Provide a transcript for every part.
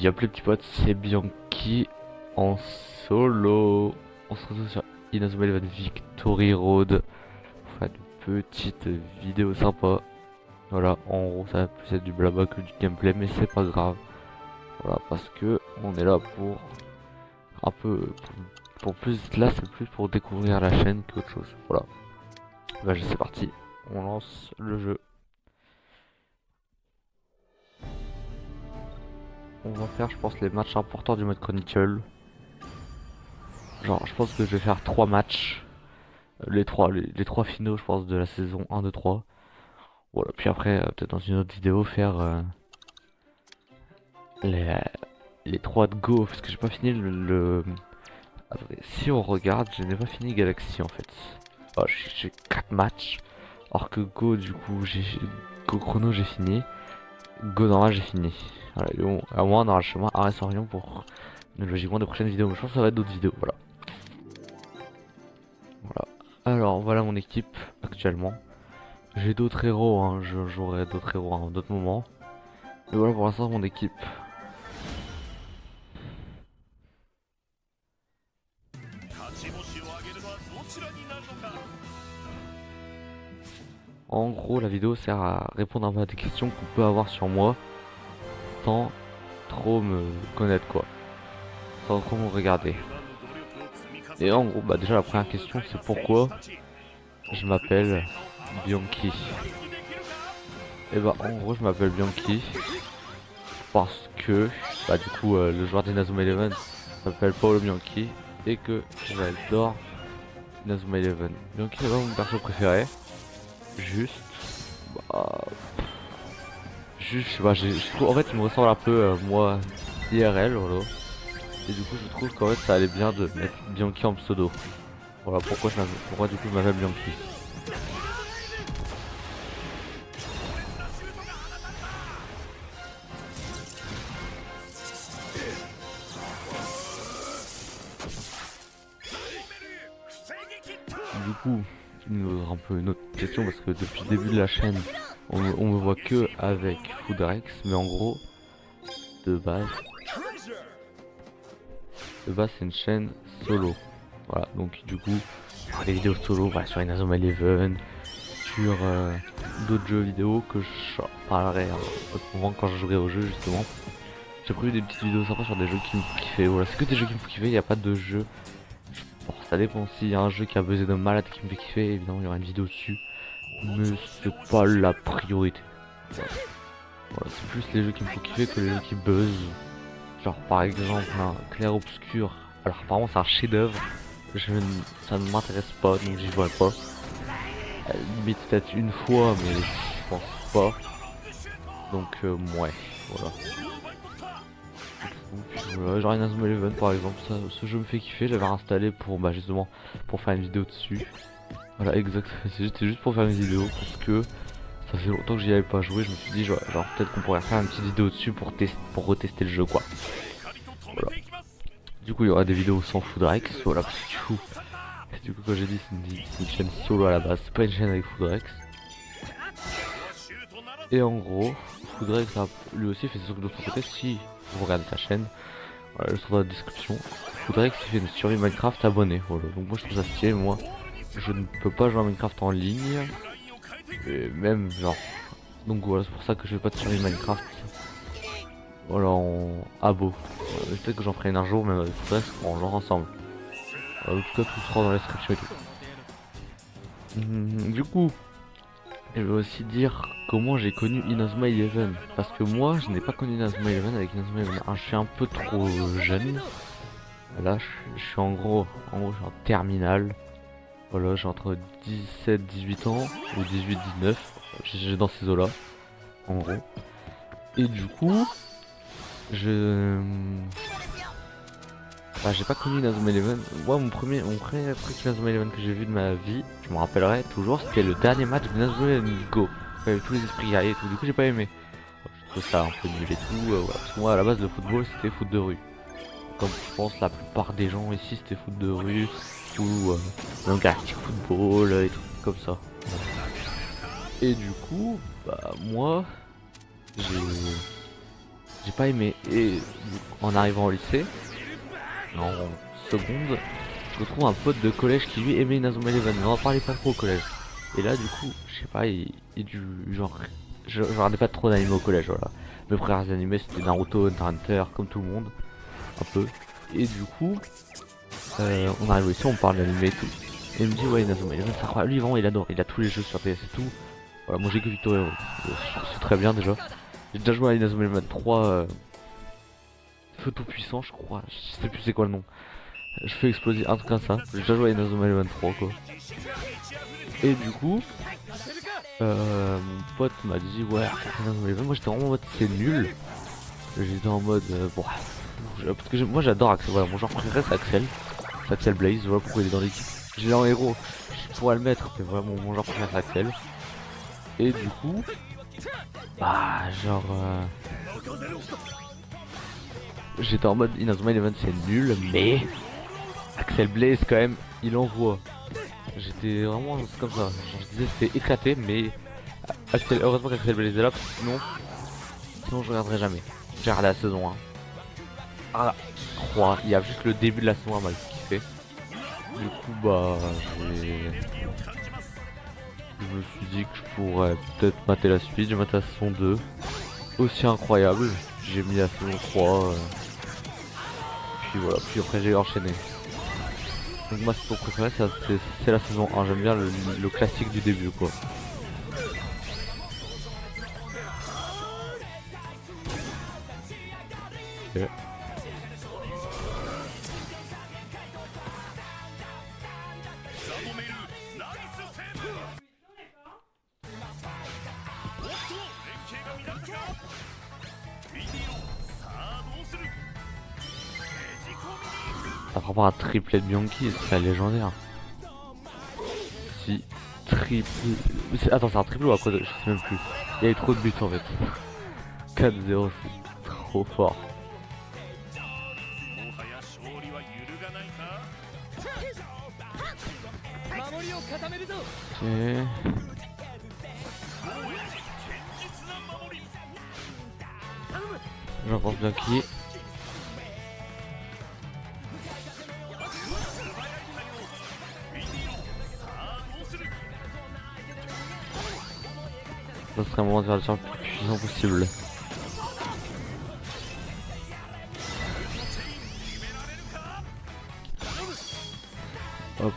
Y'a plus les petits potes, c'est Bianchi en solo. On se retrouve sur Inazuma Eleven Victory Road pour faire une petite vidéo sympa. Voilà, en gros ça va plus être du blabla que du gameplay, mais c'est pas grave. Voilà, parce que on est là pour un peu, pour plus, là c'est plus pour découvrir la chaîne qu'autre chose. Voilà, bah c'est parti, on lance le jeu. On va faire, je pense, les matchs importants du mode Chronicle. Genre, je pense que je vais faire 3 matchs. Les trois finaux, je pense, de la saison 1, 2, 3. Voilà, puis après, peut-être dans une autre vidéo, faire les, les 3 de Go. Parce que j'ai pas fini Attendez, si on regarde, je n'ai pas fini Galaxy en fait. Oh, j'ai 4 matchs. Alors que Go, du coup, Go Chrono, j'ai fini. Go normal, j'ai fini. Voilà, bon, à moi, on aura le chemin Arrêt sans rien pour logiquement des prochaines vidéos. Je pense que ça va être d'autres vidéos. Voilà. Voilà. Alors, voilà mon équipe actuellement. J'ai d'autres héros, hein. J'aurai d'autres héros à d'autres moments. Mais voilà pour l'instant mon équipe. En gros, la vidéo sert à répondre un peu à des questions qu'on peut avoir sur moi sans trop me connaître, quoi. Sans trop me regarder. Et en gros, bah déjà la première question c'est pourquoi je m'appelle Bianchi. Et bah en gros je m'appelle Bianchi parce que bah du coup le joueur d'Inazuma Eleven s'appelle Paolo Bianchi et que j'adore Inazuma Eleven. Bianchi c'est pas mon perso préféré. Juste bah, juste je sais pas, je trouve en fait il me ressemble un peu moi IRL, voilà. Et du coup je trouve qu'en fait ça allait bien de mettre Bianchi en pseudo. Voilà pourquoi du coup je m'appelle Bianchi. Du coup, un peu une autre question parce que depuis le début de la chaîne, on me voit que avec Foodrex, mais en gros, de base, c'est une chaîne solo. Voilà, donc du coup, des vidéos solo, voilà, sur Inazuma Eleven, sur d'autres jeux vidéo que je parlerai à un autre moment quand je jouerai au jeu justement. J'ai prévu des petites vidéos sympas sur des jeux qui me font kiffer. Voilà, c'est que des jeux qui me font kiffer, il n'y a pas de jeu. Bon, ça dépend s'il y a un jeu qui a besoin de malade qui me fait kiffer, évidemment il y aura une vidéo dessus. Mais c'est pas la priorité. Voilà, c'est plus les jeux qui me font kiffer que les jeux qui buzzent. Genre par exemple un Clair Obscur. Alors apparemment c'est un chef d'œuvre. Ça ne m'intéresse pas donc j'y jouerai pas. Limite peut-être une fois mais je pense pas. Donc ouais, voilà. Voilà, genre Inazuma Eleven par exemple, ce jeu me fait kiffer, j'avais installé pour bah justement pour faire une vidéo dessus. Voilà exact, c'était juste pour faire une vidéo parce que ça fait longtemps que j'y avais pas joué, je me suis dit genre peut-être qu'on pourrait faire une petite vidéo dessus pour retester le jeu quoi. Voilà. Du coup il y aura des vidéos sans Foodrex, voilà parce que du coup comme j'ai dit c'est une chaîne solo à la base, c'est pas une chaîne avec Foodrex. Et en gros, Foodrex lui aussi fait ses trucs de son côté si vous regardez sa chaîne. Voilà, le sera dans la description. Foodrex il fait une survie Minecraft abonné, voilà. Donc moi je trouve ça stylé, moi je ne peux pas jouer à Minecraft en ligne. Et même genre. Donc voilà, c'est pour ça que je vais pas de survie Minecraft. Voilà en abo. Peut-être que j'en ferai une un jour, mais faudrait qu'on jouera ensemble. En tout cas, tout sera dans la description et tout. Du coup, je vais aussi dire comment j'ai connu Inazuma Eleven. Parce que moi, je n'ai pas connu Inazuma Eleven avec Inazuma Eleven. Je suis un peu trop jeune. Là, je suis en gros, je suis en terminale. Voilà, j'ai entre 17-18 ans ou 18-19. J'ai dans ces eaux-là, en gros. Et du coup, bah, j'ai pas connu Inazuma Eleven. Moi, mon premier truc Inazuma Eleven que j'ai vu de ma vie, je me rappellerai toujours, c'était le dernier match de Inazuma Eleven Go. Avec tous les esprits guerriers et tout. Du coup, j'ai pas aimé. Je trouve ça un peu nul et tout. Voilà. Parce que moi, à la base, le football, c'était foot de rue. Comme je pense la plupart des gens ici, c'était foot de rue ou même Galactic Football et tout comme ça. Et du coup, bah moi, j'ai J'ai pas aimé. Et en arrivant au lycée, en seconde, je retrouve un pote de collège qui lui aimait Inazuma Eleven, mais on en parlait pas trop au collège. Et là, du coup, je sais pas, il du genre, je regardais pas trop d'anime au collège, voilà. Mes premiers animés c'était Naruto, Hunter x Hunter, comme tout le monde, un peu. Et du coup, on arrive ici, on parle d'anime et tout. Et il me dit, ouais, Inazuma Eleven, c'est incroyable. Lui, vraiment, il adore, il a tous les jeux sur PS et tout. Voilà, moi j'ai que Victor Hero, c'est très bien déjà. J'ai déjà joué à Inazuma Eleven 3, Feu tout puissant, je crois, je sais plus c'est quoi le nom. Je fais exploser un truc comme ça. J'ai déjà joué à Inazuma Eleven 3 quoi. Et du coup, mon pote m'a dit ouais, Inazuma Eleven, moi j'étais vraiment en mode c'est nul. J'étais en mode bon, parce que moi j'adore Axel, voilà, mon genre préféré c'est Axel. C'est Axel Blaze, je vois pourquoi il est dans l'équipe. J'ai en héros, je pourrais le mettre, mais vraiment mon genre préféré c'est Axel. Et du coup, bah genre j'étais en mode Inazuma Eleven c'est nul, mais Axel Blaze quand même, il envoie. J'étais vraiment comme ça. Je disais c'était éclaté, mais heureusement qu'Axel Blaze est là, parce que sinon je regarderai jamais. J'ai regardé la saison 1. Ah, 3. Il y a juste le début de la saison 1 mal kiffé. Du coup, bah, je me suis dit que je pourrais peut-être mater la suite. J'ai maté la saison 2. Aussi incroyable. J'ai mis la saison 3. Puis voilà, puis après j'ai enchaîné. Donc ma saison préférée c'est la saison 1. J'aime bien le classique du début quoi. Okay. Ça prend pas un triplet de Bianchi, c'est légendaire. Si, triple... Attends, c'est un triple ou à quoi je sais même plus. Il y a eu trop de buts en fait. 4-0, c'est trop fort. Ok. J'emporte Bianchi. Ça serait un moment de faire le sort le plus puissant possible. Hop.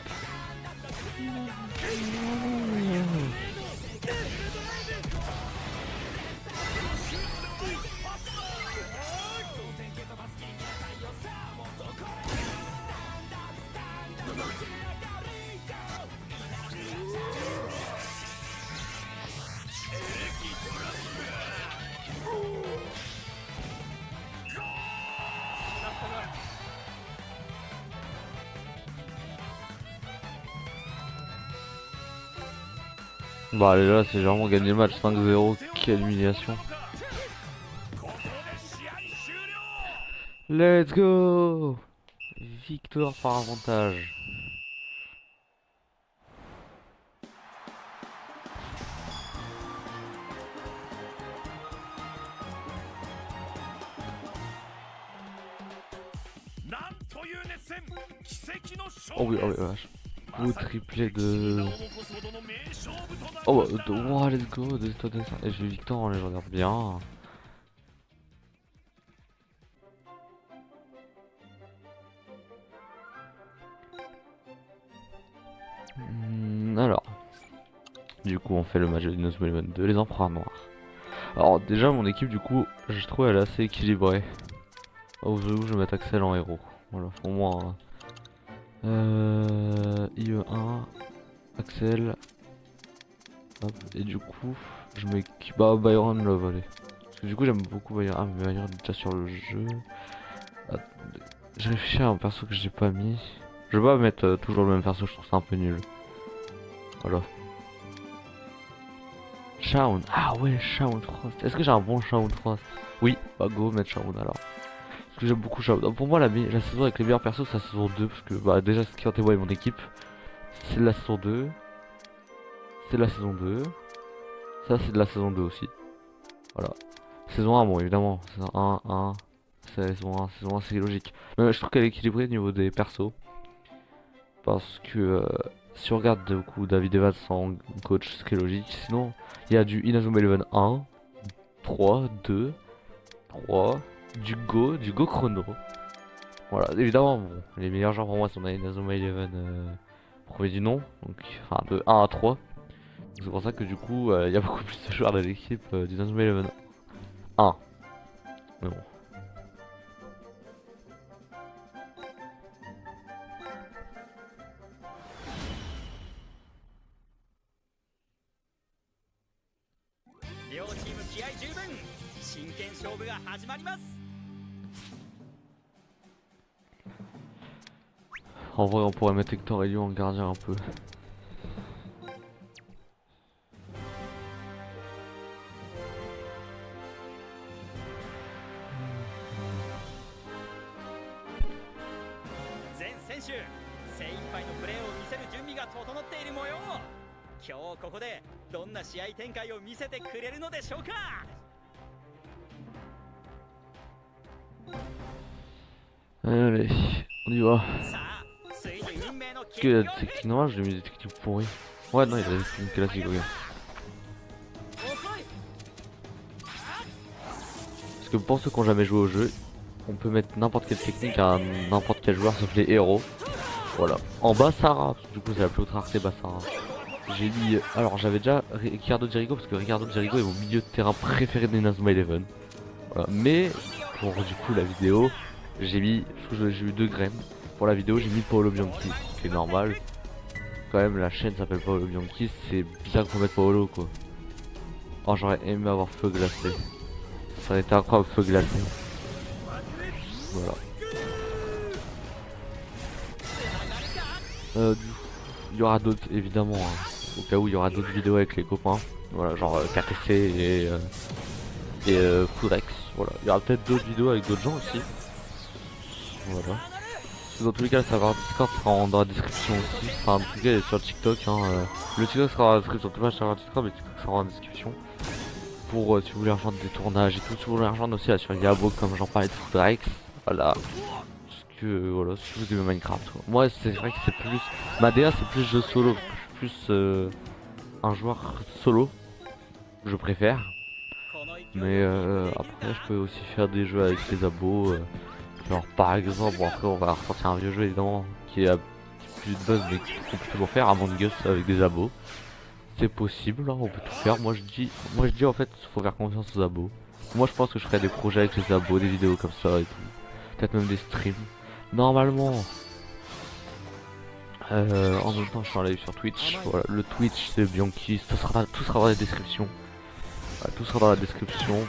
Bah allez là c'est vraiment gagner le match 5-0, quelle humiliation. Let's go. Victoire par avantage. Oh oui, vache. Beau triplé de... Oh bah, wow, let's go, et j'ai Victor, on les regarde bien. Alors, du coup on fait le match de Inazuma Eleven 2, les empereurs noirs. Alors déjà mon équipe du coup, je trouve elle est assez équilibrée. Oh je vais mettre Axel en héros. Voilà, pour moi... IE1, Axel... Hop, et du coup, je mets bah, Byron Love, allez. Parce que du coup, j'aime beaucoup Byron. Ah, mais Byron est déjà sur le jeu. Je réfléchis à un perso que j'ai pas mis. Je vais pas mettre toujours le même perso, je trouve ça un peu nul. Voilà. Shaun. Ah ouais, Shaun Frost. Est-ce que j'ai un bon Shaun Frost? Oui, bah go, mettre Shaun alors. Parce que j'aime beaucoup Shaun. Donc, pour moi, la saison avec les meilleurs persos, c'est la saison 2. Parce que bah, déjà, ce qui en témoigne mon équipe, c'est la saison 2. C'est la saison 2. Ça c'est de la saison 2 aussi. Voilà. Saison 1, bon évidemment, saison 1, saison 1 c'est logique. Mais je trouve qu'elle est équilibrée au niveau des persos. Parce que si on regarde du coup David Evans en coach, ce qui est logique. Sinon, il y a du Inazuma Eleven 1, 3, 2, 3, du Go Chrono. Voilà, évidemment, bon, les meilleurs joueurs pour moi sont dans Inazuma Eleven premier du nom, donc enfin de 1 à 3. C'est pour ça que du coup, il y a beaucoup plus de joueurs de l'équipe d'Inazuma Eleven 1. Mais bon. 両チーム気合十分、真剣勝負が始まります。 En vrai, on pourrait mettre Hector et lui en gardien un peu. Allez, on y va. Est-ce qu'il y a des techniques normales? Je lui ai mis des techniques pourries. Ouais, non, il a des techniques classiques, regarde. Parce que pour ceux qui n'ont jamais joué au jeu, on peut mettre n'importe quelle technique à n'importe quel joueur sauf les héros. Voilà. En Basara, parce que du coup c'est la plus haute rareté Basara. J'ai mis. Alors j'avais déjà Ricardo Jericho parce que Ricardo Jericho est mon milieu de terrain préféré de Inazuma Eleven. Voilà. Mais pour du coup la vidéo, j'ai mis. Parce que j'ai eu 2 graines. Pour la vidéo, j'ai mis Paolo Bianchi, c'est normal. Quand même, la chaîne s'appelle Paolo Bianchi, c'est bizarre qu'on mette Paolo quoi. Oh, j'aurais aimé avoir feu glacé. Ça aurait été incroyable, feu glacé. Voilà. Il y aura d'autres, évidemment, hein. Au cas où il y aura d'autres vidéos avec les copains. Voilà, genre KTC et Foodrex. Voilà, il y aura peut-être d'autres vidéos avec d'autres gens aussi. Voilà. Dans tous les cas, le serveur Discord sera dans la description aussi. Enfin, en tout cas, il est sur le TikTok. Hein, le TikTok sera dans la description. Tout le serveur Discord, mais le TikTok sera dans la description. Pour si vous voulez rejoindre des tournages et tout. Si vous voulez rejoindre aussi sur Yabo, comme j'en parlais de Foodrex. Voilà. Parce que, voilà, si vous aimez Minecraft. Quoi. Moi, c'est vrai que c'est plus. Ma DA, c'est plus jeu solo. Je suis plus un joueur solo. Je préfère. Mais après, je peux aussi faire des jeux avec les abos. Genre par exemple, bon après on va ressortir un vieux jeu évidemment qui a plus de buzz mais qu'on peut toujours faire, Among Us avec des abos. C'est possible, hein, on peut tout faire. Moi je dis en fait faut faire confiance aux abos. Moi je pense que je ferai des projets avec les abos, des vidéos comme ça et tout. Peut-être même des streams. Normalement. En même temps je suis en live sur Twitch. Voilà, le Twitch c'est Bianchi, tout sera dans la description. Voilà, tout sera dans la description.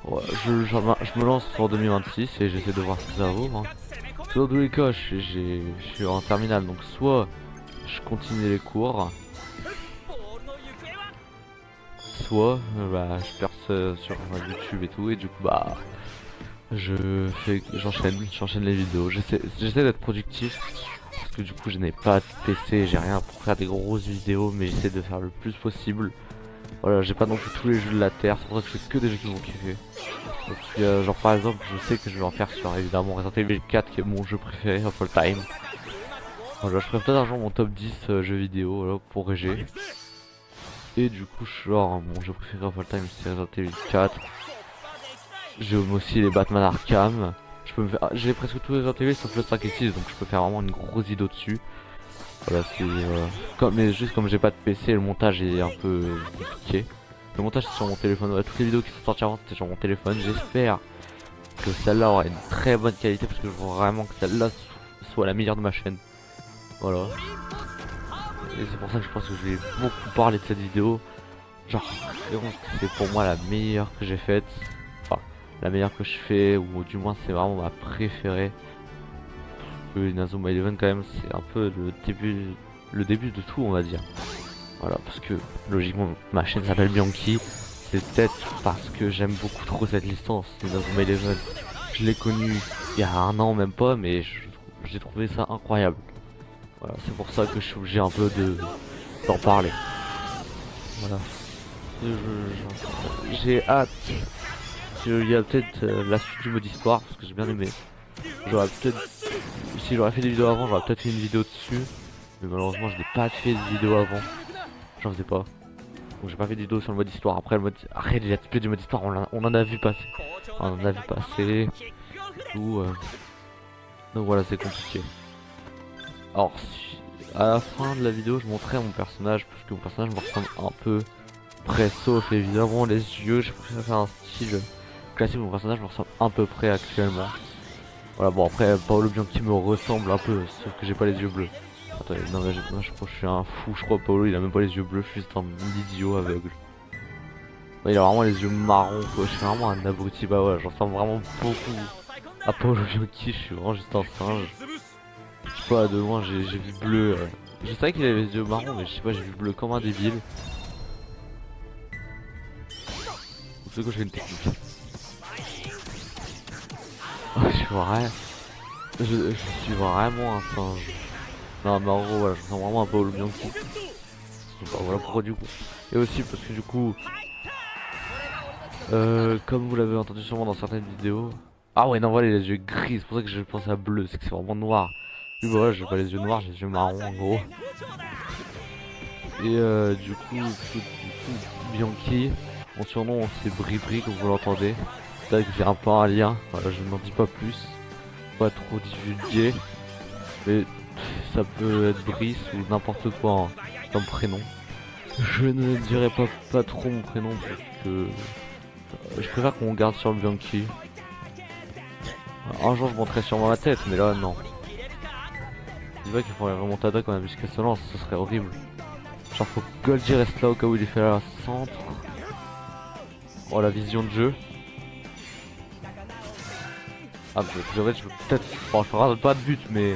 Ouais, je me lance en 2026 et j'essaie de voir ce que ça vaut. Hein. Dans tous les cas, je suis en terminale, donc soit je continue les cours, soit bah, je perce sur YouTube et tout, et du coup bah j'enchaîne les vidéos. J'essaie d'être productif parce que du coup je n'ai pas de PC, j'ai rien pour faire des grosses vidéos, mais j'essaie de faire le plus possible. Voilà, j'ai pas non plus tous les jeux de la terre, c'est pour ça que je fais que des jeux qui m'ont kiffé. Donc, genre par exemple, je sais que je vais en faire sur évidemment Resident Evil 4 qui est mon jeu préféré of all time. Voilà, je ferai peut-être un jour mon top 10 jeux vidéo voilà, pour RG. Et du coup, genre mon jeu préféré of all time c'est Resident Evil 4. J'ai aussi les Batman Arkham. J'ai presque tous les Resident Evil sauf le 5 et 6, donc je peux faire vraiment une grosse vidéo dessus. Voilà, c'est mais juste comme j'ai pas de PC, le montage est un peu compliqué. Le montage c'est sur mon téléphone. Voilà, toutes les vidéos qui sont sorties avant c'était sur mon téléphone. J'espère que celle-là aura une très bonne qualité parce que je veux vraiment que celle-là soit la meilleure de ma chaîne. Voilà. Et c'est pour ça que je pense que je vais beaucoup parler de cette vidéo. Genre, c'est pour moi la meilleure que j'ai faite. Enfin, la meilleure que je fais, ou du moins c'est vraiment ma préférée. Inazuma Eleven quand même c'est un peu le début de tout on va dire. Voilà parce que logiquement ma chaîne s'appelle Bianchi. C'est peut-être parce que j'aime beaucoup trop cette licence Inazuma Eleven. Je l'ai connue il y a un an même pas mais j'ai trouvé ça incroyable. Voilà c'est pour ça que je suis obligé un peu d'en parler. Voilà. j'ai hâte. Il y a peut-être la suite du mode histoire parce que j'ai bien aimé. J'aurais peut-être, si j'aurais fait des vidéos avant, j'aurais peut-être fait une vidéo dessus. Mais malheureusement, je n'ai pas fait de vidéo avant. J'en faisais pas. Donc j'ai pas fait de vidéo sur le mode histoire. Après le mode, après les let's play du mode histoire, on en a vu passer. On en a vu passer. Tout. Donc voilà, c'est compliqué. Alors si, à la fin de la vidéo, je montrais mon personnage parce que mon personnage me ressemble un peu près, sauf évidemment les yeux. J'ai préféré faire un style classique. Mon personnage me ressemble à peu près actuellement. Voilà, bon après Paolo Bianchi me ressemble un peu, sauf que j'ai pas les yeux bleus. Attendez, non mais moi, je crois que je suis un fou, je crois Paolo il a même pas les yeux bleus, je suis juste un idiot aveugle. Ouais, il a vraiment les yeux marrons quoi, je suis vraiment un abruti, bah ouais, j'en ressemble vraiment beaucoup à Paolo Bianchi, je suis vraiment juste un singe. Je sais pas, de loin j'ai vu bleu, je savais qu'il avait les yeux marrons mais je sais pas, j'ai vu bleu comme un débile. C'est quoi, je fais une technique. Oh, je suis vraiment un singe. Non mais en gros voilà, je me sens vraiment un Paolo Bianchi. Bah, voilà pourquoi du coup. Et aussi parce que du coup, comme vous l'avez entendu sûrement dans certaines vidéos. Ah ouais non voilà les yeux gris, c'est pour ça que je pense à bleu, c'est que c'est vraiment noir. Oui bah voilà, j'ai pas les yeux noirs, j'ai les yeux marrons en gros. Et du coup, Bianchi, mon surnom c'est Bri comme vous l'entendez. C'est vrai que j'ai un peu un lien, voilà, je n'en dis pas plus. Pas trop divulgué. Mais ça peut être Brice ou n'importe quoi hein, comme prénom. Je ne dirai pas trop mon prénom parce que je préfère qu'on garde sur le Bianchi. Un jour je monterai sur ma tête mais là non. Il va qu'il faudrait remontada quand la musique se lance, ce serait horrible. Genre faut que Goldie reste là au cas où il est fait à la centre. Oh la vision de jeu. Ah mais en fait je peux peut-être. Bon je ferai pas de but mais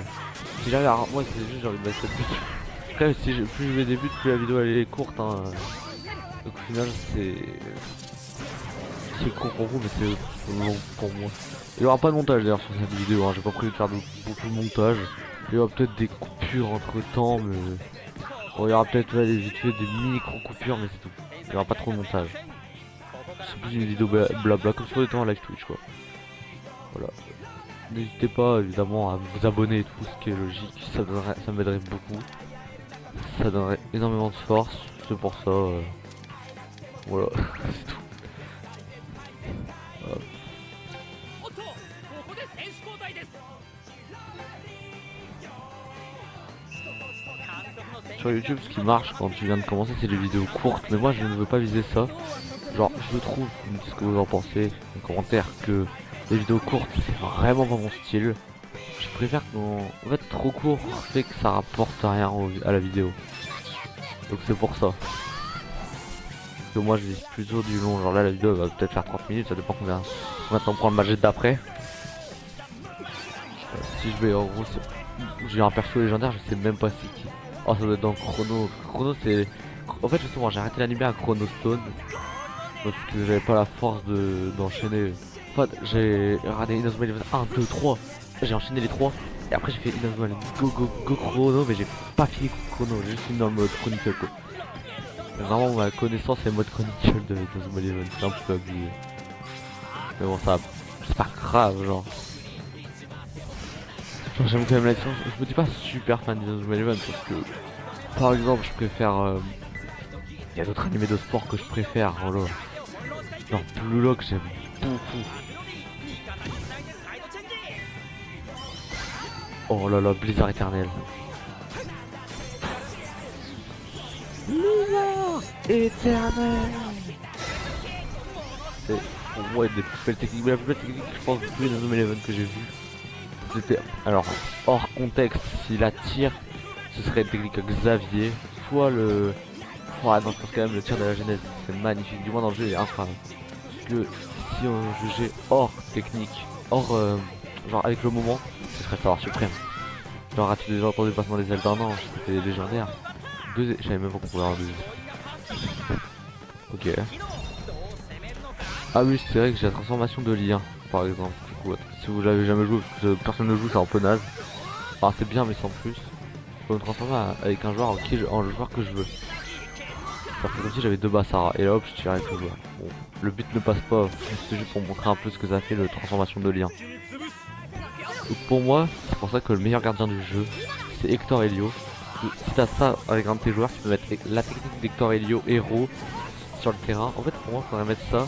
si j'avais moi c'est juste j'ai envie de mettre 7 buts. Après si plus je mets des buts plus la vidéo elle est courte hein. Donc au final c'est court pour vous mais c'est long pour moi. Il y aura pas de montage d'ailleurs sur cette vidéo hein. J'ai pas prévu de faire beaucoup de montage. Il y aura peut-être des coupures entre temps mais bon, il y aura peut-être des micro coupures mais c'est tout. Il y aura pas trop de montage. C'est plus une vidéo blabla comme sur les temps en live Twitch quoi. Voilà. N'hésitez pas évidemment à vous abonner et tout ce qui est logique, ça m'aiderait beaucoup. Ça donnerait énormément de force, c'est pour ça. Voilà, c'est tout. Sur YouTube, ce qui marche quand tu viens de commencer, c'est les vidéos courtes. Mais moi, je ne veux pas viser ça. Genre, je trouve, vous me dites ce que vous en pensez, en commentaire, que les vidéos courtes, c'est vraiment pas mon style. Je préfère qu'en fait, trop court fait que ça rapporte rien à la vidéo. Donc c'est pour ça. Parce que moi, je vise plutôt du long. Genre là, la vidéo va peut-être faire 30 minutes, ça dépend combien de temps prend le match d'après. Si je vais en gros, j'ai un perso légendaire, je sais même pas c'est qui. Oh, ça doit être dans Chrono. Chrono, c'est. En fait, justement, j'ai arrêté l'anime à Chrono Stone. Parce que j'avais pas la force d'enchaîner. En fait, j'ai regardé Inazuma Eleven 1, 2, 3. J'ai enchaîné les 3. Et après, j'ai fait Inazuma Eleven Go Chrono. Mais j'ai pas fini Chrono. J'ai juste fini dans le mode Chronicle quoi. Mais vraiment, ma connaissance, c'est le mode Chronicle de Inazuma Eleven. C'est un peu abusé. Mais bon, ça. C'est pas grave, genre. J'aime quand même la licence. Je me dis pas super fan d'Inazuma Eleven parce que, par exemple, je préfère. Il y a d'autres animés de sport que je préfère. Voilà. Genre Blue Lock, j'aime beaucoup. Oh là là, Blizzard éternel. Blizzard éternel. C'est pour moi une des plus belles techniques. Mais la plus belle technique, je pense, depuis Inazuma Eleven que j'ai vu. C'était. Alors, hors contexte, s'il attire, ce serait une technique à Xavier. Soit le. Oh non, je pense quand même le tir de la genèse, c'est magnifique. Du moins dans le jeu, il est incroyable. Parce que si on jugeait hors technique, hors. Genre avec le moment, ce serait savoir suprême. Genre, as-tu déjà entendu le passement des ailes d'un an? C'était légendaire. Je savais même pas qu'on pouvait avoir deux. Ok. Ah oui, c'est vrai que j'ai la transformation de lien, par exemple. Du coup, si vous l'avez jamais joué, parce que personne ne joue, c'est un peu naze. Enfin, c'est bien, mais sans plus. Je peux me transformer avec un joueur le joueur que je veux. Alors c'est comme si j'avais deux Bassara et là hop je tire avec le joueur. Bon, le but ne passe pas, c'est juste pour montrer un peu ce que ça fait le transformation de lien. Donc pour moi, c'est pour ça que le meilleur gardien du jeu, c'est Hector Helio. Si t'as ça avec un de tes joueurs, tu peux mettre la technique d'Hector Helio héros sur le terrain. En fait pour moi, il faudrait mettre ça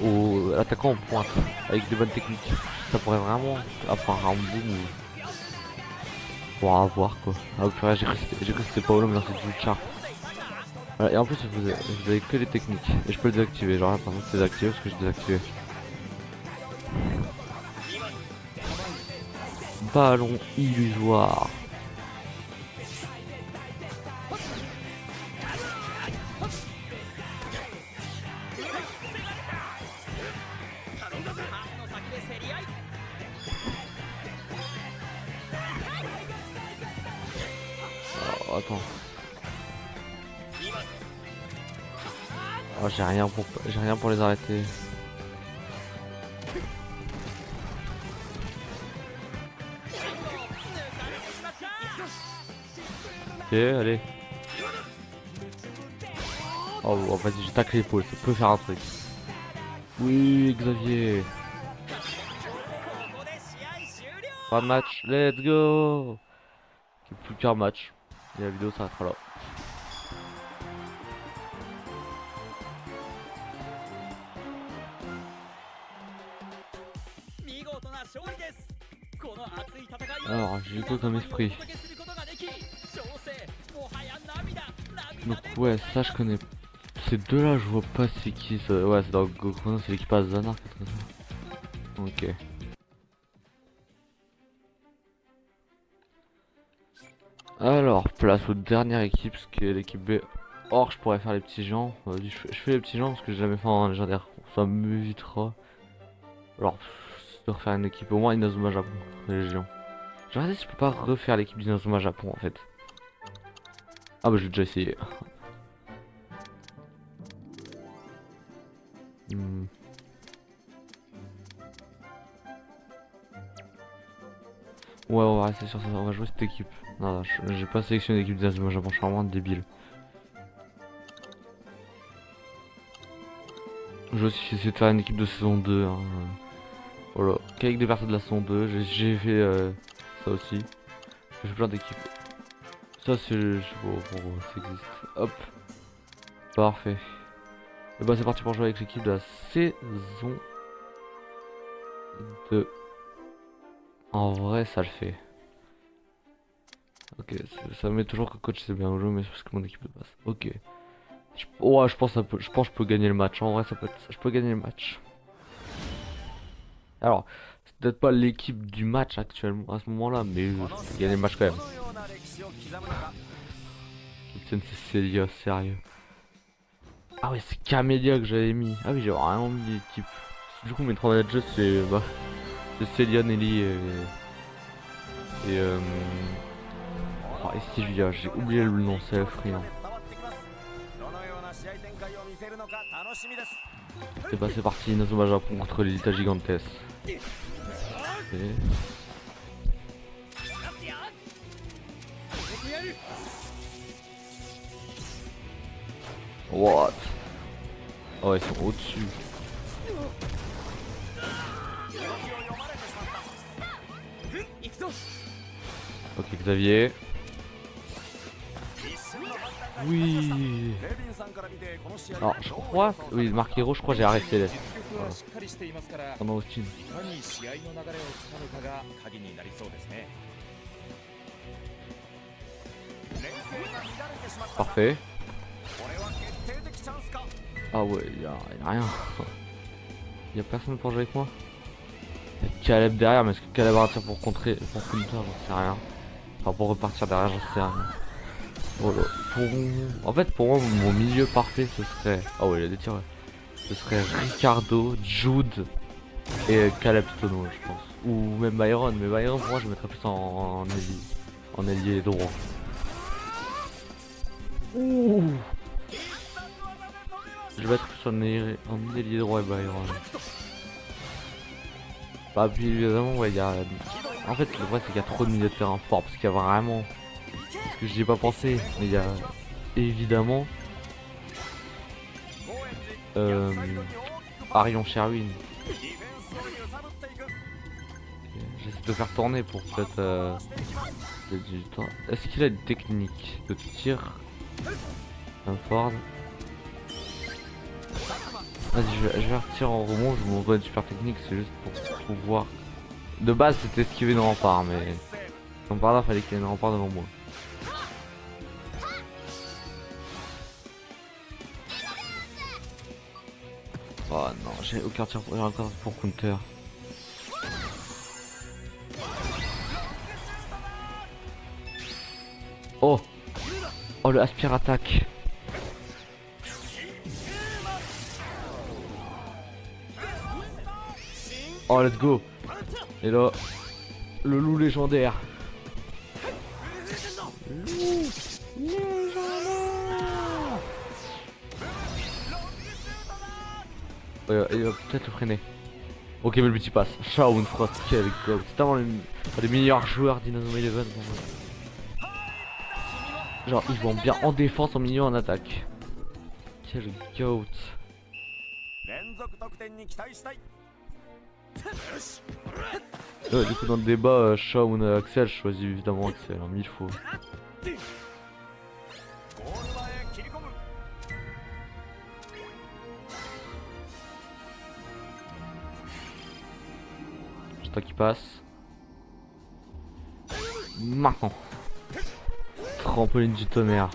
au l'attaquant en pointe avec des bonnes techniques. Ça pourrait vraiment avoir un boom ou pour avoir quoi. Ah purée, j'ai cru que c'était Paolo mais non c'est du Char. Voilà, et en plus vous avez que les techniques et je peux le désactiver. Genre là par exemple c'est désactivé parce que j'ai désactivé. Ballon illusoire. Alors, attends. Oh, j'ai rien pour les arrêter. Ok, allez. Oh, vas-y, j'ai taclé l'épaule, ça peut faire un truc. Oui, Xavier. Pas de match, let's go. Okay, plus qu'un match. Et la vidéo s'arrêtera là. Alors, j'ai quoi comme esprit? Donc ouais, ça je connais. Ces deux là je vois pas c'est qui ça. Ouais c'est dans Goku, c'est l'équipe Azana. Ok. Alors, place aux dernières équipes, ce qui est l'équipe B. Or je pourrais faire les petits gens. Je fais les petits gens parce que j'ai jamais fait en légendaire. Ça m'évitera. Alors, de refaire une équipe, au moins Inazuma Japon, les géants. Je vais regarder si je peux pas refaire l'équipe d'Inazuma Japon en fait. Ah bah j'ai déjà essayé. Ouais, on va rester sur ça, on va jouer cette équipe. Non, j'ai pas sélectionné l'équipe d'Inazuma Japon, je suis vraiment débile. Je vais aussi essayer de faire une équipe de saison 2. Hein. Voilà, qu'avec des personnes de la saison 2, j'ai fait ça aussi. J'ai fait plein d'équipes. Ça c'est bon, ça existe. Hop. Parfait. Et bah c'est parti pour jouer avec l'équipe de la saison 2. En vrai ça le fait. Ok, ça me met toujours que coach c'est bien joué mais c'est parce que mon équipe de base. Ok. Ouais je pense que je peux gagner le match. En vrai ça peut être ça. Je peux gagner le match. Alors, c'est peut-être pas l'équipe du match actuellement à ce moment-là, mais je peux gagner le match quand même. Putain, c'est Célia, sérieux. Ah ouais, c'est Camélia que j'avais mis. Ah oui, j'ai vraiment mis l'équipe. Du coup, mes 3 managers, c'est Célia, Nelly et oh, et Sylvia. J'ai oublié le nom, c'est Elfrien. Et bah c'est parti, Inazuma Japon contre l'Elita Gigantes. What? Oh ils sont au-dessus. Ok Xavier. Oui. Alors je crois, oui Marc Hero je crois j'ai arrêté là. Voilà. Pendant Austin. Parfait. Ah ouais, y a rien. Y a personne pour jouer avec moi. Y a Caleb derrière, mais est-ce que Caleb va tirer pour contrer, pour counter, j'en sais rien. Enfin pour repartir derrière, j'en sais rien. Voilà. En fait pour moi mon milieu parfait ce serait... Ah ouais il y a des tirs. Ce serait Ricardo, Jude et Caleb Stono je pense. Ou même Byron, mais Byron pour moi je mettrais plus en ailier droit. Ouh. Je vais être plus en ailier droit et Byron. Bah puis évidemment ouais il y a... En fait le vrai c'est qu'il y a trop de milieux de terrain forts parce qu'il y a vraiment... Parce que j'y ai pas pensé, mais il y a évidemment Arion Sherwin. J'essaie de faire tourner pour peut-être du temps. Est-ce qu'il a une technique de tir? Un Ford. Vas-y, je vais retirer en rebond, je m'envoie une super technique, c'est juste pour pouvoir. De base, c'était esquiver nos remparts, mais comme par là, fallait qu'il y ait un rempart devant moi. Oh non, j'ai aucun tir pour, j'ai encore pour counter. Oh! Oh, le aspire attaque! Oh, let's go! Et là, le loup légendaire! Loup légendaire! Il va peut-être le freiner. Ok, mais le but il passe. Shaun Frost, quel goat. C'est vraiment un des meilleurs joueurs d'Inazuma Eleven. Genre, ils vont bien en défense, en milieu, en attaque. Quel goat. Du coup, dans le débat, Shaun Axel, je choisis évidemment Axel, hein, 1000 fois. J'attends qu'il passe. Maintenant. Trampoline du tonnerre.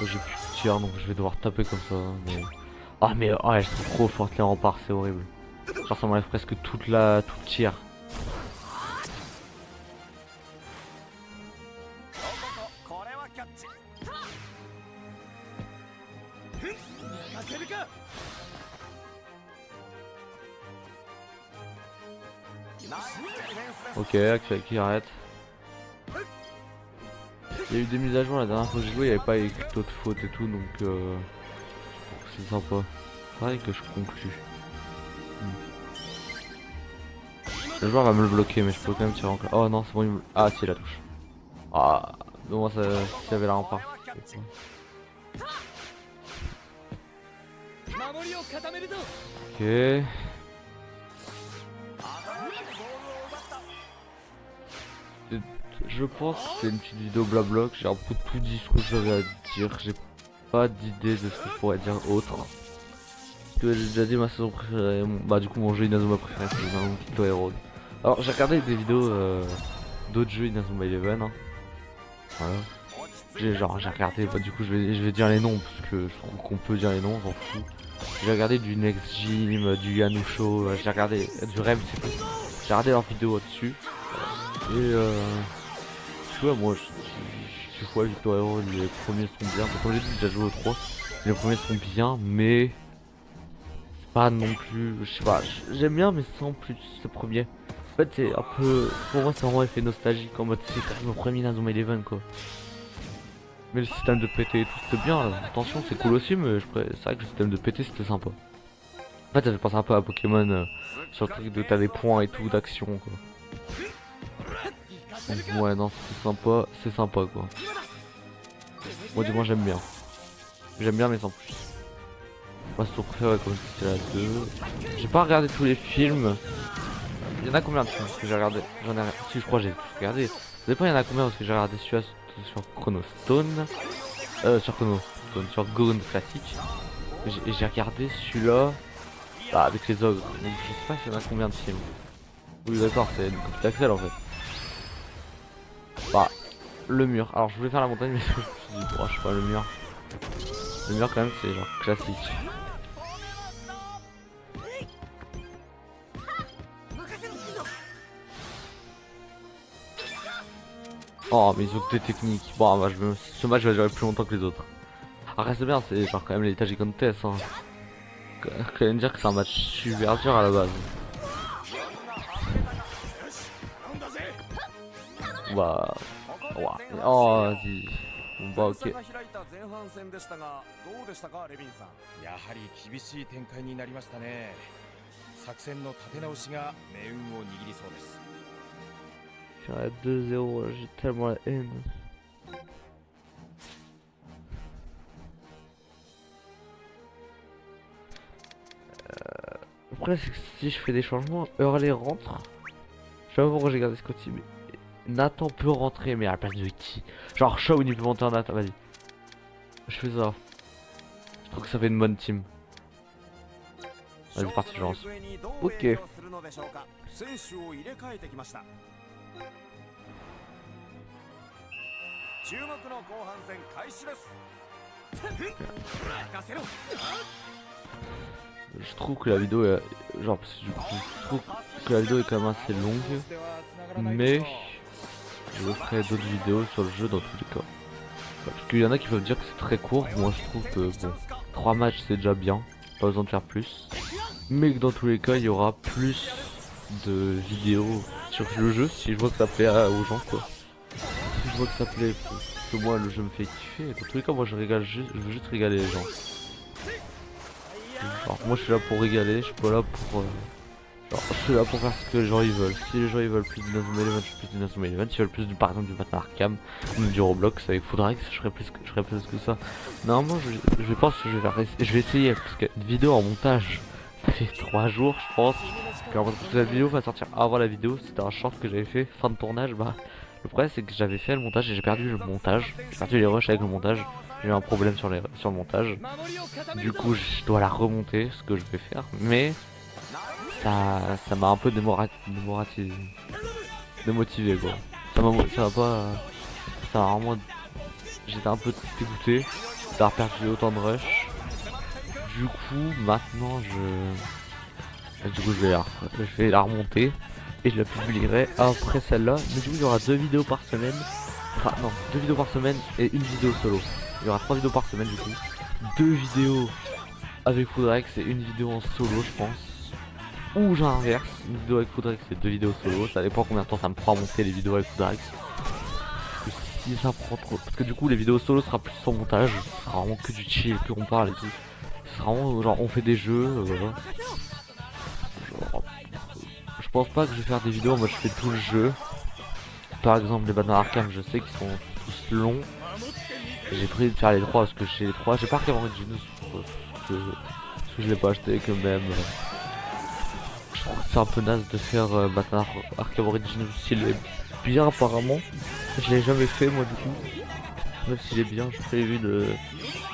Oh, j'ai plus de tir donc je vais devoir taper comme ça. Mais... Ah mais oh, elles sont trop fortes les remparts, c'est horrible. Genre ça m'enlève presque tout le tir. Ok, Axel qui arrête. Il y a eu des mises à jour la dernière fois que j'ai joué, il n'y avait pas écrit de faute et tout, donc c'est sympa. Pareil que je conclue. Le joueur va me le bloquer, mais je peux quand même tirer encore. Oh non, c'est bon, il me... Ah si, la touche. Ah, non, ça, s'il y avait la rempart. Ok. Je pense que c'est une petite vidéo blabla, j'ai un peu tout dit ce que j'avais à dire, j'ai pas d'idée de ce que je pourrais dire autre. Parce que j'ai déjà dit ma saison préférée, bah du coup mon jeu Inazuma préféré c'est Inazuma Kito Hero. Alors j'ai regardé des vidéos d'autres jeux Inazuma Eleven, hein. Voilà. J'ai regardé, bah du coup je vais dire les noms parce que je trouve qu'on peut dire les noms, on s'en fout. J'ai regardé du Next Gym, du Yanusho, j'ai regardé du Rem, c'est tout. J'ai regardé leurs vidéos dessus. Et tu vois, moi je vois Victor Hero, les premiers sont bien. Comme j'ai dit, j'ai déjà joué aux 3. Les premiers sont bien, mais c'est pas non plus. Je sais pas, j'aime bien, mais sans plus ce premier. En fait, c'est un peu. Pour moi, c'est vraiment effet nostalgique en mode c'est quand même le premier Inazuma Eleven quoi. Mais le système de PT et tout, c'était bien. Attention, c'est cool aussi, mais c'est vrai que le système de PT c'était sympa. En fait, ça fait penser un peu à Pokémon sur le truc de t'as des points et tout d'action quoi. Donc, ouais, non, c'est sympa quoi. Moi, du moins, j'aime bien. J'aime bien, mais sans plus. Moi, c'est préféré, comme c'est la 2. J'ai pas regardé tous les films. Il y en a combien de films que j'ai regardé? J'en ai. Si, je crois que j'ai tous regardé. Ça dépend, il y en a combien parce que j'ai regardé celui-là sur Chrono Stone. Sur Chrono Stone, sur Gurren classique. Et j'ai regardé celui-là. Bah, avec les ogres. Donc, je sais pas s'il y en a combien de films. Oui, d'accord, c'est une copie d'Axel en fait. Bah, le mur. Alors je voulais faire la montagne, mais je me suis dit, oh, je sais pas, le mur. Le mur, quand même, c'est genre classique. Oh, mais ils ont que des techniques. Bon, bah, ce match va durer plus longtemps que les autres. Après, c'est bien, c'est genre quand même l'étage contest. Hein. Quand même dire que c'est un match super dur à la base. Bah. Ouais. Oh, vas-y. Bon, bah, ok. やはり厳しい展開になりましたね。作戦の立て直しが命運を握りそうです。 Je suis à 2-0, j'ai tellement la haine. truc là, c'est que si je fais des changements, Hurley rentre. Je sais pas pourquoi j'ai gardé Scotty, mais Nathan peut rentrer, mais à la place de qui? Genre Shawn il peut monter en Nathan, vas-y. Je fais ça. Je trouve que ça fait une bonne team. Vas-y, c'est parti, je lance. Ok. 選手を入れ替えてきました注目の後半戦開始です任せろ Je trouve que la vidéo est... Genre, parce que du coup, je trouve que la vidéo est quand même assez longue. Mais... je ferai d'autres vidéos sur le jeu dans tous les cas. Parce qu'il y en a qui peuvent dire que c'est très court. Moi, je trouve que, bon, 3 matchs c'est déjà bien. Pas besoin de faire plus. Mais que dans tous les cas, il y aura plus de vidéos sur le jeu si je vois que ça plaît aux gens, quoi. Si je vois que ça plaît, que moi le jeu me fait kiffer. Dans tous les cas, moi je régale juste, je veux juste régaler les gens. Genre, moi je suis là pour régaler, je suis pas là pour... genre, je suis là pour faire ce que les gens ils veulent. Si les gens ils veulent plus de Nazuma Eleven, je fais plus de Nazuma Eleven. S'ils veulent plus par exemple du Batman Arkham ou du Roblox avec Foodrax, je ferai plus que ça. Non, moi je pense que je vais essayer parce qu'une vidéo en montage, ça fait 3 jours je pense. Puis en fait, cette vidéo va sortir avant la vidéo, c'était un short que j'avais fait, fin de tournage. Bah, le problème c'est que j'avais fait le montage et j'ai perdu le montage. J'ai perdu les rushs avec le montage. J'ai eu un problème sur le montage. Du coup, je dois la remonter, ce que je vais faire. Mais ça m'a un peu démotivé quoi. Ça m'a pas... ça m'a vraiment... J'étais un peu dégoûté d'avoir perdu autant de rush. Du coup, maintenant du coup, je vais la remonter et je la publierai après celle-là. Mais du coup, il y aura 2 vidéos par semaine. Enfin, non, 2 vidéos par semaine et une vidéo solo. Il y aura 3 vidéos par semaine du coup. 2 vidéos avec Foodrax et une vidéo en solo, je pense. Ou j'inverse, une vidéo avec Foodrax et 2 vidéos solo. Ça dépend combien de temps ça me prend à monter les vidéos avec Foodrax. Parce que si ça prend trop. Parce que du coup, les vidéos solo sera plus sans montage. Ce sera vraiment que du chill, que on parle et tout. Ce sera vraiment genre on fait des jeux. Je pense pas que je vais faire des vidéos, moi je fais tout le jeu. Par exemple les Batman Arkham, je sais qu'ils sont tous longs. J'ai pris de faire les 3 parce que j'ai les 3. J'ai pas Arkham Origins parce que je l'ai pas acheté que même. Je trouve que c'est un peu naze de faire Batman Arkham Origins s'il est bien apparemment. Je l'ai jamais fait moi du coup. Même s'il est bien, je prévu de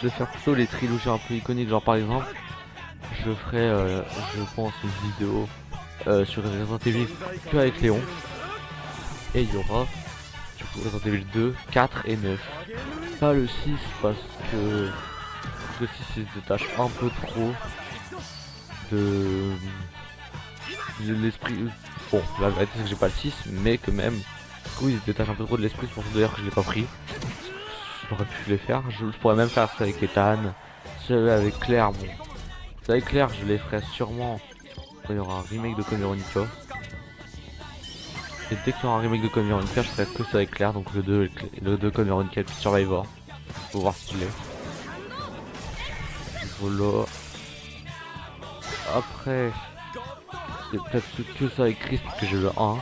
faire plutôt les trilogies un peu iconiques. Genre par exemple, je ferai je pense une vidéo sur Resident Evil que avec Léon. Et il y aura du coup Resident Evil 2, 4 et 9. Pas le 6 parce que le 6 il se détache un peu trop de l'esprit. Bon, la vérité c'est que j'ai pas le 6, mais quand même, du coup il se détache un peu trop de l'esprit, c'est pour ça d'ailleurs que je l'ai pas pris. J'aurais pu les faire, je pourrais même faire ça avec Ethan, celui avec Claire, bon. Celui avec Claire je les ferai sûrement. Il y aura un remake de Code Veronica. Et dès qu'il y aura un remake de Code Veronica, je ferai que ça avec Claire, donc le 2 Code Veronica et puis Survivor. Faut voir ce qu'il est. Voilà. Après, c'est peut-être que ça avec Chris parce que j'ai le 1.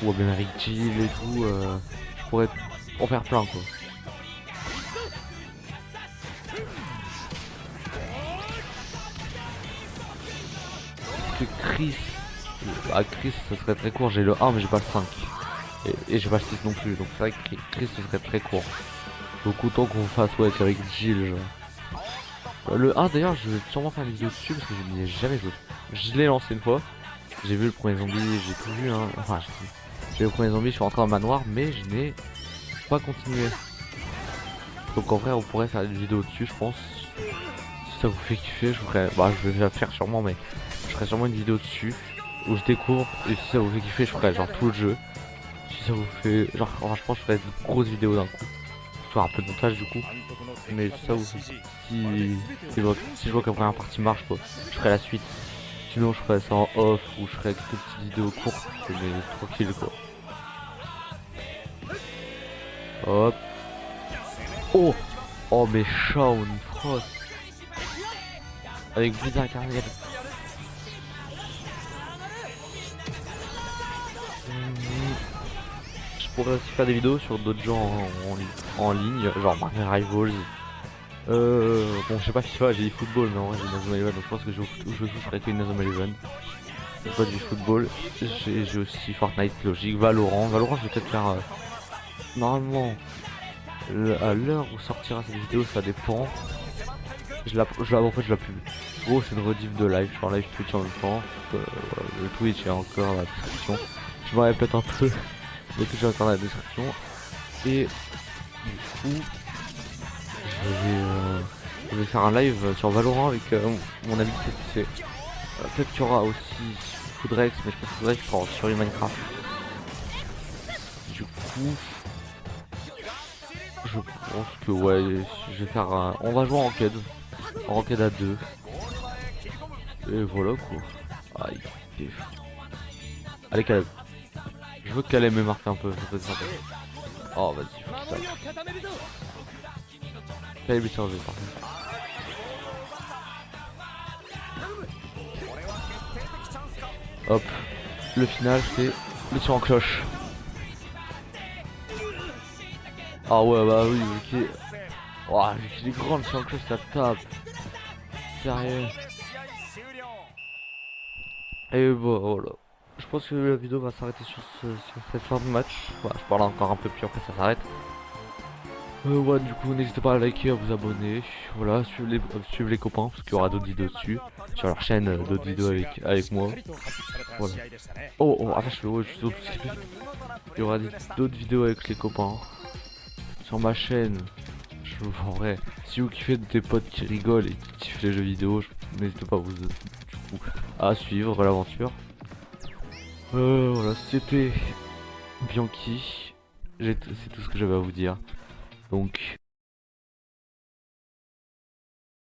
Ou bien avec Jill et tout. Je pourrais en faire plein quoi. Que Chris, Chris ce serait très court, j'ai le 1 mais j'ai pas le 5 et j'ai pas le 6 non plus, donc c'est vrai que Chris ce serait très court, donc autant qu'on fasse ouais avec Jill genre. Le 1 d'ailleurs je vais sûrement faire une vidéo dessus parce que je n'y ai jamais joué, je l'ai lancé une fois, j'ai vu le premier zombie, j'ai tout vu hein, enfin j'ai vu le premier zombie, je suis rentré en manoir mais je n'ai pas continué, donc en vrai on pourrait faire une vidéo dessus je pense, si ça vous fait kiffer je ferai, bah je vais la faire sûrement mais je ferai sûrement une vidéo dessus où je découvre et si ça vous fait kiffer je ferai genre tout le jeu. Si ça vous fait genre franchement je ferai une grosse vidéo d'un coup. Soit un peu de montage du coup. Mais si ça vous fait si je vois que la première partie marche quoi, je ferai la suite. Sinon je ferai ça en off ou je ferai quelques petites vidéos courtes mais tranquille quoi. Hop. Oh. Oh mais Shawn Frost. Avec Blizzard Incarnate. Je pourrais aussi faire des vidéos sur d'autres gens en ligne, genre Marvel Rivals Bon, je sais pas FIFA, j'ai dit football, mais en vrai j'ai Inazuma Eleven, donc je pense que je joue avec Inazuma Eleven. C'est pas du football. J'ai aussi Fortnite, logique, Valorant. Valorant, je vais peut-être faire. Normalement, à l'heure où sortira cette vidéo, ça dépend. En fait, je la pub. Gros, c'est une rediff de live. Je fais un live Twitch en même temps. Voilà, le Twitch est encore dans la description. Je m'en répète un peu, mais Twitch est encore dans la description. Et du coup, je vais faire un live sur Valorant avec mon ami TTC. Peut-être qu'il y aura aussi Foudrex, mais je pense que Foudrex sera sur Minecraft. Du coup, je pense que ouais, je vais faire un... On va jouer en ranked à 2. Et voilà quoi. Ah, il est fou. Allez Caleb. Je veux que Caleb me marque un peu, ça peut être sympa. Oh vas-y, faut qu'il sache. Caleb est servi par contre. Hop, le final c'est le tir en cloche. Ah ouais bah oui, ok. Ouah, j'ai des grandes tirs en cloche, ça tape. Sérieux. Et bon voilà. Je pense que la vidéo va s'arrêter sur cette fin de match. Voilà, je parle encore un peu puis après ça s'arrête. Ouais, du coup n'hésitez pas à liker, à vous abonner. Voilà, suivez les copains parce qu'il y aura d'autres vidéos dessus. Sur leur chaîne, d'autres vidéos avec moi. Voilà. Oh, ah je suis sur tout ce qui fait. Il y aura d'autres vidéos avec les copains. Sur ma chaîne, en vrai, si vous kiffez des potes qui rigolent et qui kiffent les jeux vidéo, n'hésitez pas à suivre l'aventure. Voilà, c'était Bianchi. C'est tout ce que j'avais à vous dire. Donc,